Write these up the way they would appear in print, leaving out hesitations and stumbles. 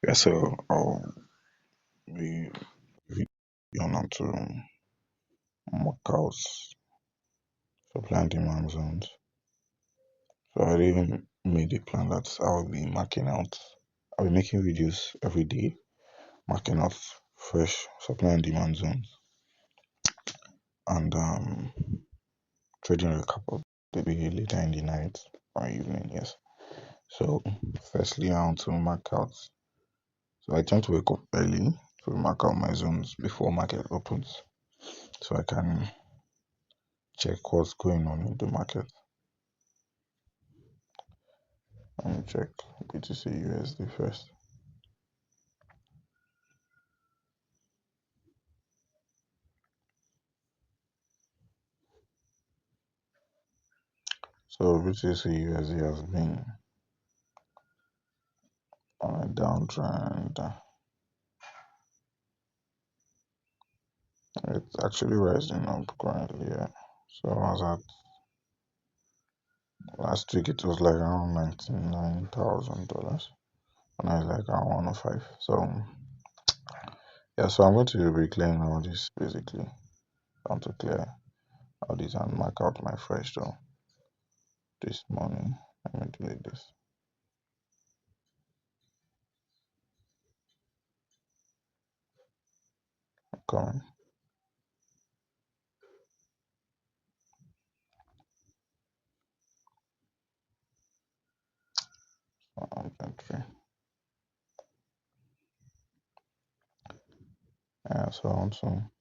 Yeah, so I'll be on how to mark out supply and demand zones. So I already made a plan that I'll be marking out. I'll be making videos every day, marking out fresh supply and demand zones, and trading recap of the day later in the night or evening. Yes. So firstly, I want to mark out. So I tend to wake up early to mark out my zones before market opens, so I can check what's going on in the market. Let me check BTC USD first. So BTC USD has been on a downtrend. It's actually rising up currently. Yeah. So as at last week, it was like around $99,000, and now it's like around 105. So yeah, so I'm going to be clearing all this basically. I want to clear all this and mark out my fresh though this morning. Let me delete this. Coming. 1.3. Yeah, so I want to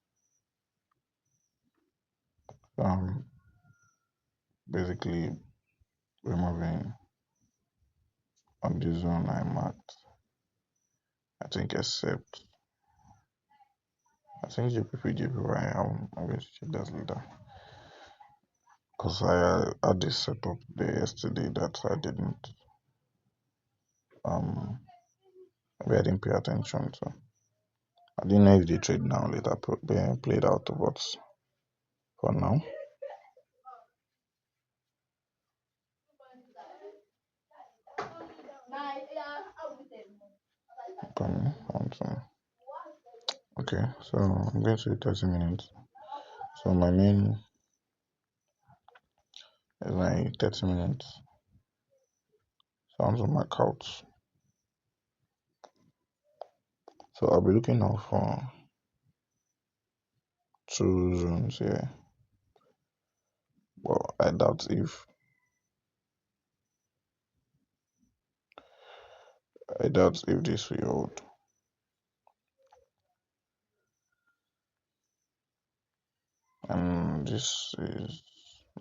um basically removing on the zone I marked. I think except I think GPP GPY. I'm going to check that later because I had this setup there yesterday that I didn't um maybe I didn't pay attention to. I didn't know if the trade now later played out, but for now, coming on to okay. So I'm going to 30 minutes. So my main is my 30 minutes. So I'm on my couch. So I'll be looking out for two zones here. Well, I doubt if this will hold. And this is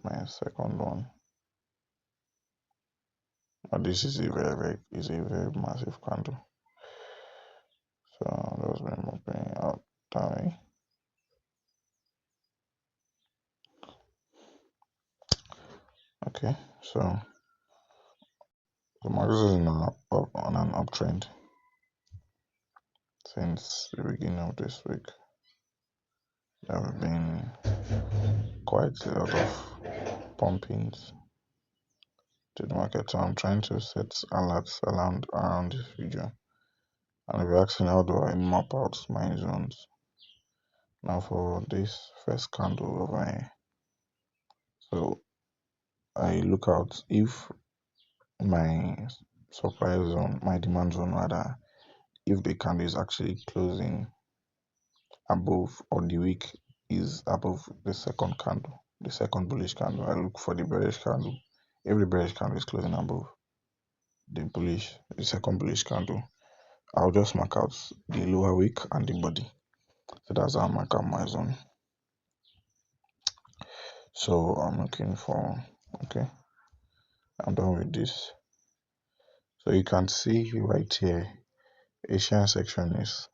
my second one. But this is a very massive candle. So that's been moving out that way. Okay, so the market is on an uptrend since the beginning of this week. There have been quite a lot of pumpings to the market. So I'm trying to set alerts around this region. And if you're asking how do I map out my zones? Now for this first candle over here. So I look out if my supply zone, my demand zone rather, if the candle is actually closing above or the wick is above the second candle, the second bullish candle. I look for the bearish candle. If the bearish candle is closing above the second bullish candle, I'll just mark out the lower wick and the body. So that's how I mark out my zone. So I'm looking for okay. I'm done with this. So you can see right here, Asian section is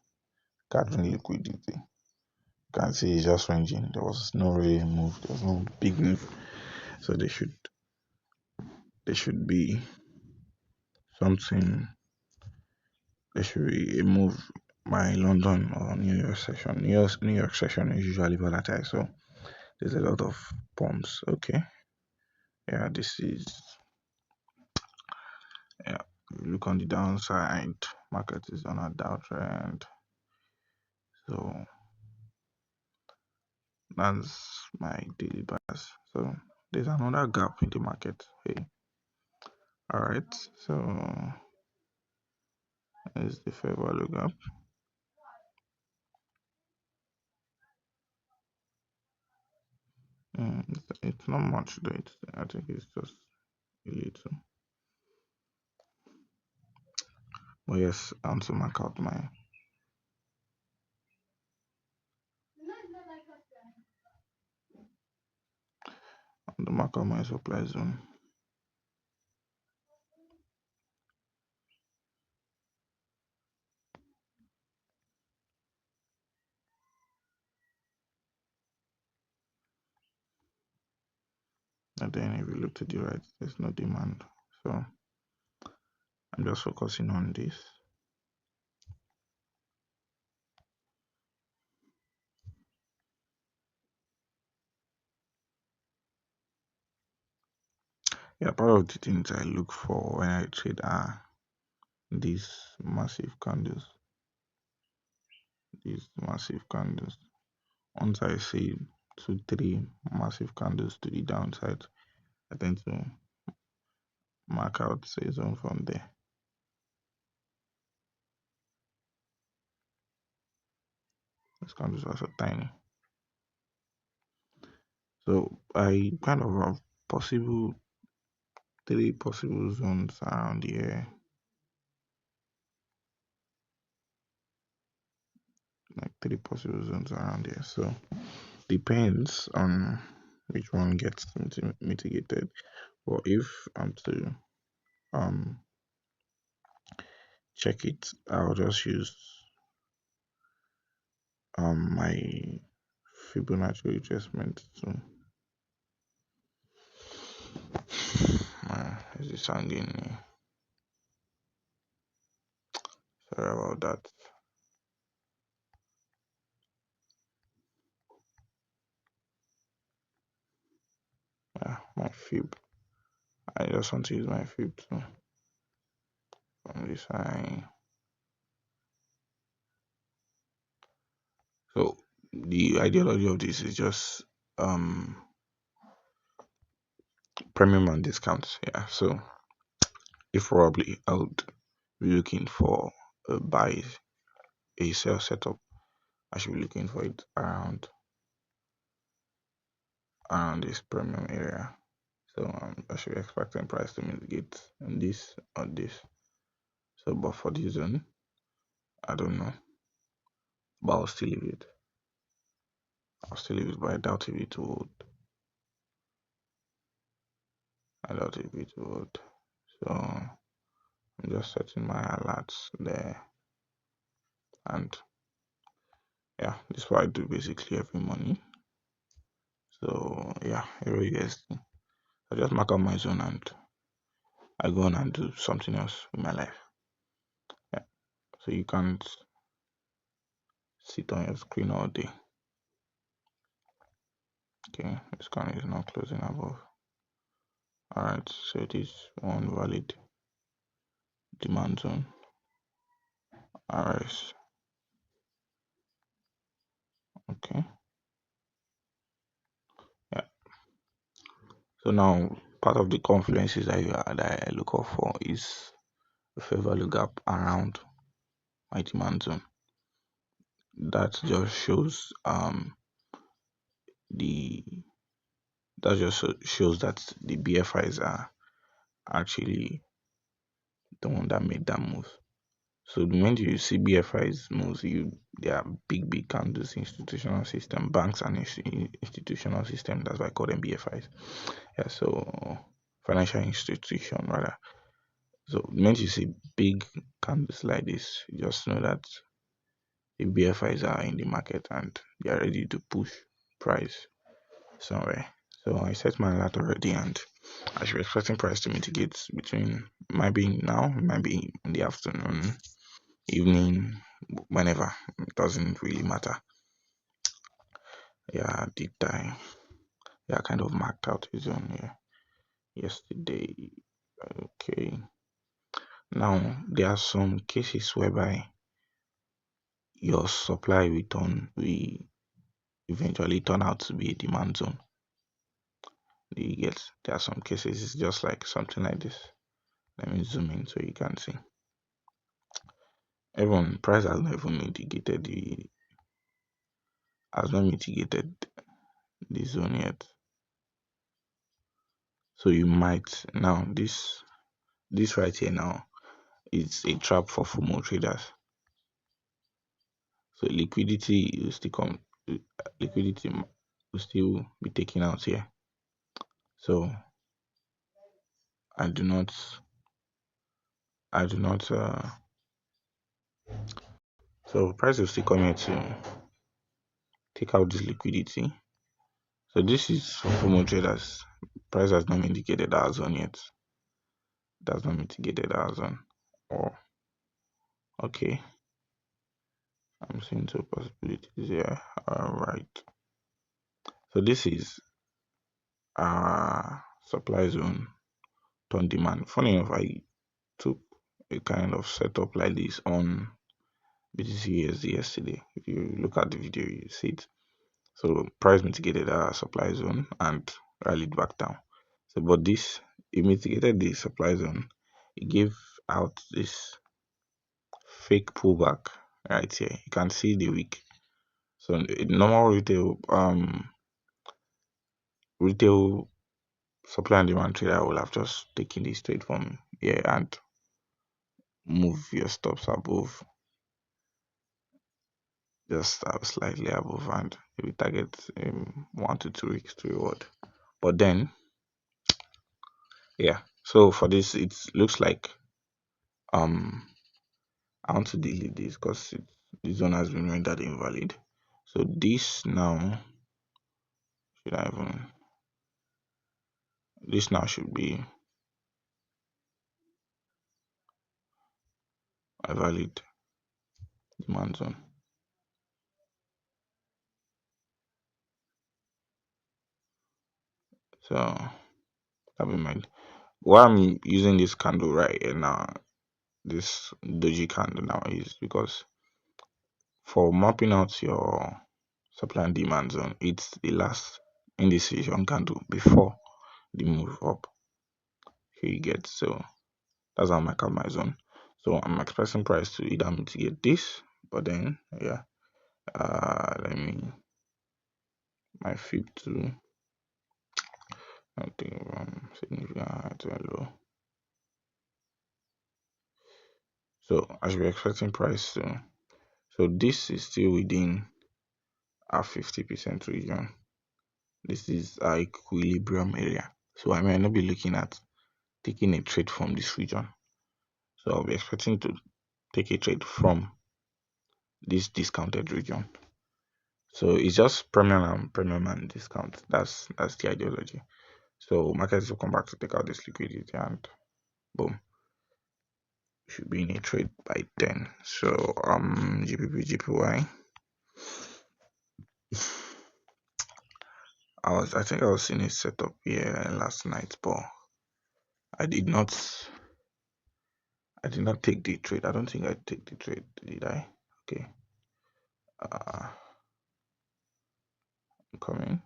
gathering liquidity. You can see it's just ranging. There was no real move. There was no big move. So there should be something. There should be a move. My London or New York section. New York section is usually volatile, so there's a lot of pumps. Okay. Yeah, this is yeah. you look on the downside, market is on a downtrend. So that's my daily bias. So there's another gap in the market. Hey, all right. So is the fair value gap. It's not much though. I think it's just a little. But yes, I want to mark out my supply zone. And then if you look to the right, there's no demand. So I'm just focusing on this. Yeah, part of the things I look for when I trade are these massive candles. These massive candles. Once I see 2, 3 massive candles to the downside, I tend to mark out a zone from there. These candles are so tiny. So I kind of have possible 3 possible zones around here. Like 3 possible zones around here. So depends on which one gets mitigated. But if I'm to um check it, I'll just use my Fibonacci retracement. So is this hanging? Sorry about that. Yeah, my fib. I just want to use my fib too from this side. So the ideology of this is just premium and discounts. Yeah. So if probably I would be looking for a buy a sell setup, I should be looking for it around this premium area. So I should be expecting price to mitigate on this or this. So but for this zone, I don't know. But I'll still leave it. But I doubt if it would. I doubt if it would. So I'm just setting my alerts there. And yeah, this is what I do basically every morning. So yeah, every USD. I just mark out my zone and I go on and do something else with my life. Yeah. So you can't sit on your screen all day. Okay, this scan is not closing above. Alright, so this one valid demand zone. Alright, okay. Yeah. So now part of the confluences that I look out for is a fair value gap around my demand zone. That just shows the that the BFIs are actually the one that made that move. So the moment you see BFIs moves, they are big candles, institutional system, banks and institutional system. That's why I call them BFIs. Yeah, so financial institution rather. So the moment you see big candles like this, you just know that the BFIs are in the market and they are ready to push price somewhere. So I set my alert already and I should be expecting price to mitigate between might be now, might be in the afternoon, evening, whenever. It doesn't really matter. Yeah, did I? Yeah, kind of marked out his own here yesterday. Okay. Now there are some cases whereby your supply will eventually turn out to be a demand zone. You get, there are some cases it's just like something like this. Let me zoom in so you can see. Even price has not even mitigated the zone yet. So you might now this right here now is a trap for FOMO traders. So liquidity will still be taken out here. So I do not I do not so price will still come here to take out this liquidity. So this is for FOMO traders. Price has not indicated our zone yet. Does not mitigated our zone. Oh, okay. I'm seeing two possibilities here. Alright. So this is our supply zone on demand. Funny enough, I took a kind of setup like this on BTC USD yesterday. If you look at the video, you see it. So price mitigated our supply zone and rallied back down. So, but this it mitigated the supply zone. It gave out this fake pullback right here. You can see the wick. So normal retail supply and demand trader will have just taken this trade from here and move your stops above, just slightly above, and maybe target 1 to 2 weeks to reward. But then, yeah. So for this, it looks like I want to delete this because the zone has been rendered invalid. So this now should I even this now should be a valid demand zone. So have in mind why I'm using this candle right here now, this doji candle now, is because for mapping out your supply and demand zone, it's the last indecision candle before the move up. Here you get, so that's how I mark out my zone. So I'm expecting price to either mitigate this, but then yeah, let me my fib to I think significant high to a low. So I should be expecting price to, so this is still within our 50% region. This is our equilibrium area. So I may not be looking at taking a trade from this region. So I'll be expecting to take a trade from this discounted region. So it's just premium and discount. That's the ideology. So markets will come back to take out this liquidity and boom, should be in a trade by then. So GBP GPY. I think I was in a setup here last night, but I did not take the trade. I don't think I take the trade, did I? Okay. I'm coming.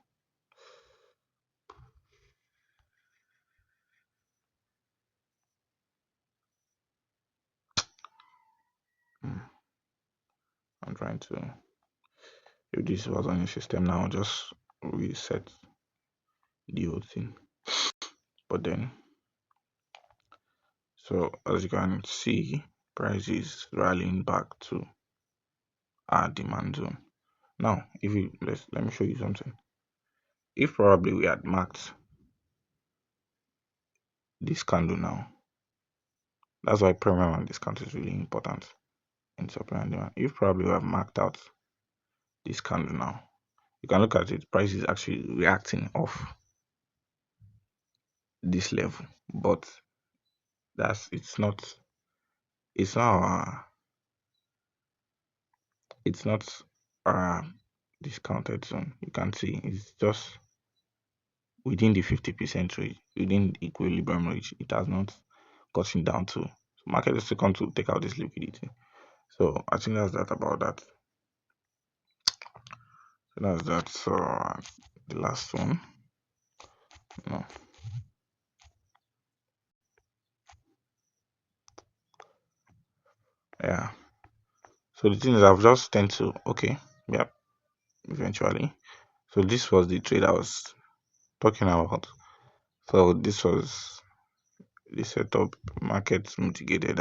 I'm trying to, if this was on the system now, I'll just reset the whole thing. But then, so as you can see, price is rallying back to our demand zone. Now, if you let me show you something. If probably we had marked this candle now, that's why premium and discount is really important in supply and demand. If probably we have marked out this candle now, you can look at it. Price is actually reacting off this level, but it's not it's not uh discounted zone. You can see it's just within the 50% range, within the equilibrium range. It has not gotten down to market is still going to take out this liquidity. So I think that's that about that. So that's that. So the last one. No. Yeah. So the thing is, I've just tend to okay. Yeah. Eventually. So this was the trade I was talking about. So this was the setup. Market mitigated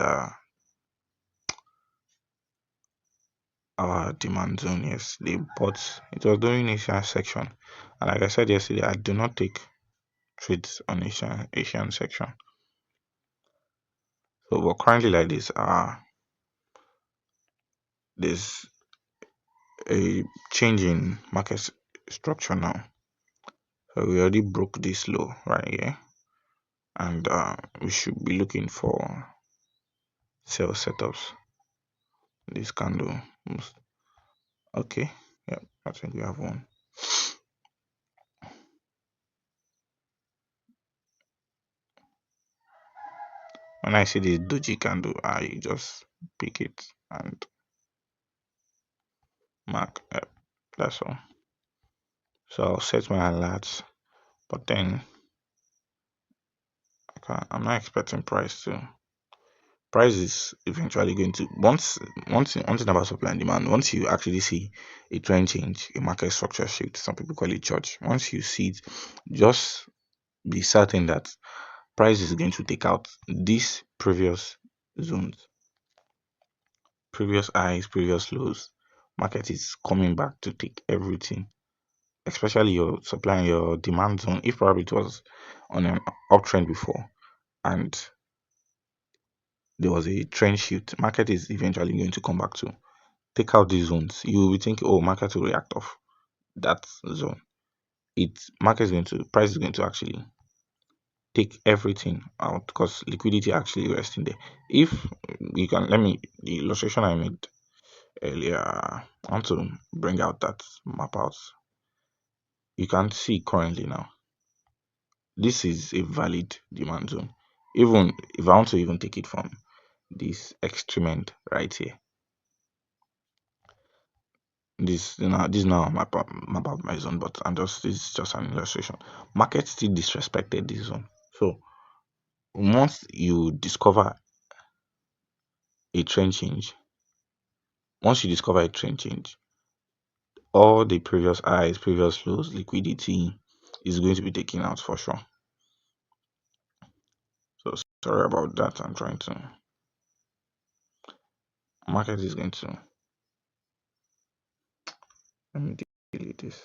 our demand zone. Yes, they bought. It was during Asian section, and like I said yesterday, I do not take trades on Asian section. So, but currently like this, there's a change in market structure now. So we already broke this low right here, and we should be looking for sell setups. This candle, okay, yeah, I think we have one. When I see this doji candle, I just pick it and mark. That's all. So I'll set my alerts, but then I'm not expecting price is eventually going to one thing about supply and demand. Once you actually see a trend change, a market structure shift, some people call it church. Once you see it, just be certain that price is going to take out these previous zones, previous highs, previous lows. Market is coming back to take everything, especially your supply and your demand zone. If probably it was on an uptrend before and there was a trend shift, market is eventually going to come back to take out these zones. You will be thinking, oh, market will react off that zone. It market is going to price is going to actually take everything out because liquidity actually resting there. If you can let me the illustration I made earlier, I want to bring out that map out. You can see currently now. This is a valid demand zone. Even if I want to even take it from this extreme right here, this now map out my zone, but I'm just this is just an illustration. Market still disrespected this zone. So once you discover a trend change, once you discover a trend change, all the previous highs, previous lows, liquidity is going to be taken out for sure. So sorry about that. I'm trying to market is going to let me delete this.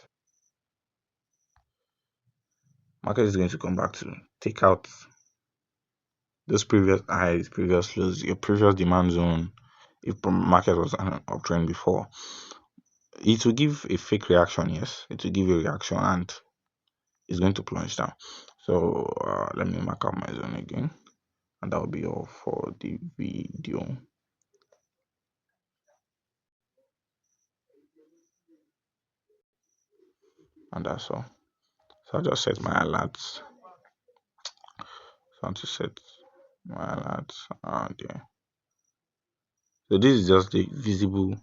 Market is going to come back to take out those previous highs, previous lows, your previous demand zone. If the market was an uptrend before, it will give a fake reaction. Yes, it will give a reaction and it's going to plunge down. So let me mark up my zone again, and that will be all for the video. And that's all. So I just set my alerts. So I want to set my alerts there. So this is just the visible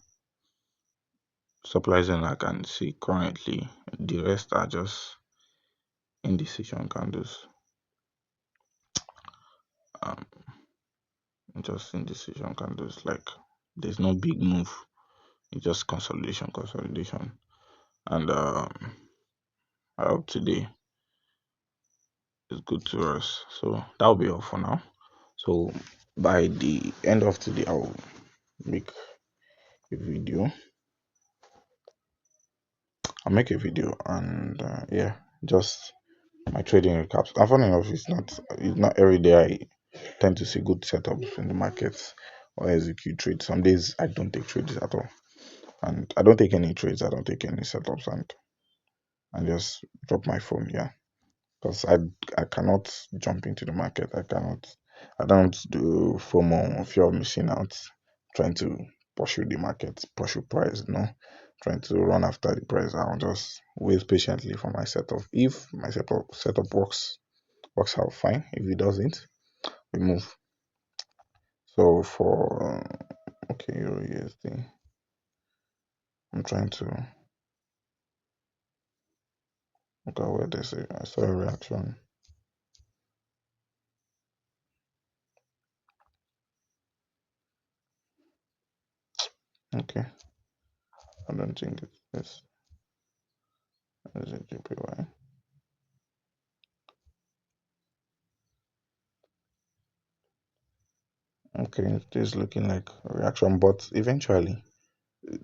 supply zone I can see currently. The rest are just indecision candles. Um, just indecision candles. Like there's no big move. It's just consolidation, and I hope today is good to us. So that'll be all for now. So by the end of today, I'll make a video. I'll make a video and yeah, just my trading recaps. And funny enough, it's not every day I tend to see good setups in the markets or execute trades. Some days I don't take trades at all, and I don't take any trades. I don't take any setups, and just drop my phone. Yeah, because I cannot jump into the market. I don't do FOMO, fear of missing out, trying to pursue the market, pursue price. No, trying to run after the price. I'll just wait patiently for my setup. If my setup works out fine. If it doesn't, we move. So for okay, Euro USD, I'm trying to look at where they say I saw a reaction. Okay, I don't think it's this. Is it GPY? Okay, it is looking like a reaction, but eventually,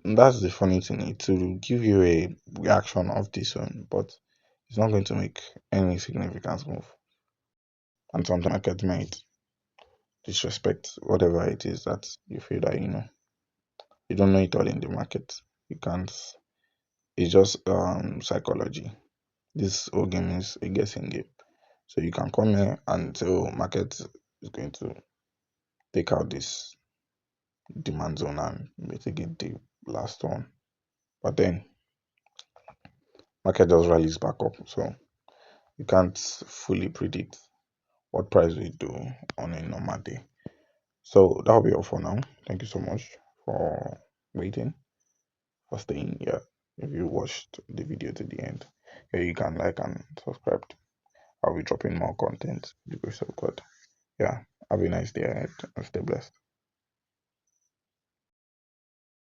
that's the funny thing. It will give you a reaction of this one, but it's not going to make any significant move. And sometimes market might disrespect whatever it is that you feel that you don't know it all in the market. You can't. It's just psychology. This whole game is a guessing game. So you can come here and say, oh, market is going to take out this demand zone and mitigate the last one. But then market just rallies back up. So you can't fully predict what price we do on a normal day. So that'll be all for now. Thank you so much for waiting, for staying here. If you watched the video to the end, here you can like and subscribe. I'll be dropping more content. The grace of God. Yeah. Have a nice day ahead and stay blessed.